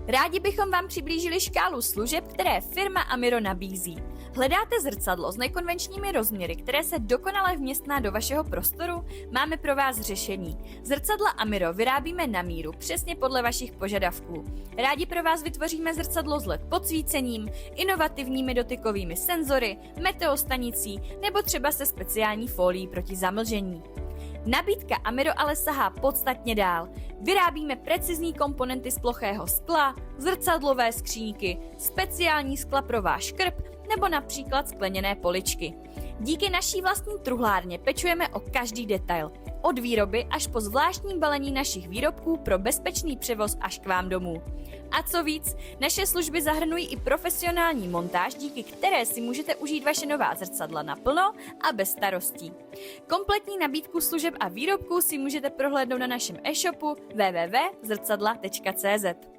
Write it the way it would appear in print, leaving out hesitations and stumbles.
Rádi bychom vám přiblížili škálu služeb, které firma Amiro nabízí. Hledáte zrcadlo s nekonvenčními rozměry, které se dokonale vměstná do vašeho prostoru? Máme pro vás řešení. Zrcadla Amiro vyrábíme na míru, přesně podle vašich požadavků. Rádi pro vás vytvoříme zrcadlo s LED podsvícením, inovativními dotykovými senzory, meteostanicí nebo třeba se speciální fólií proti zamlžení. Nabídka Amiro ale sahá podstatně dál. Vyrábíme precizní komponenty z plochého skla, zrcadlové skříňky, speciální skla pro váš krb nebo například skleněné poličky. Díky naší vlastní truhlárně pečujeme o každý detail. Od výroby až po zvláštní balení našich výrobků pro bezpečný převoz až k vám domů. A co víc, naše služby zahrnují i profesionální montáž, díky které si můžete užít vaše nová zrcadla naplno a bez starostí. Kompletní nabídku služeb a výrobků si můžete prohlédnout na našem e-shopu www.zrcadla.cz.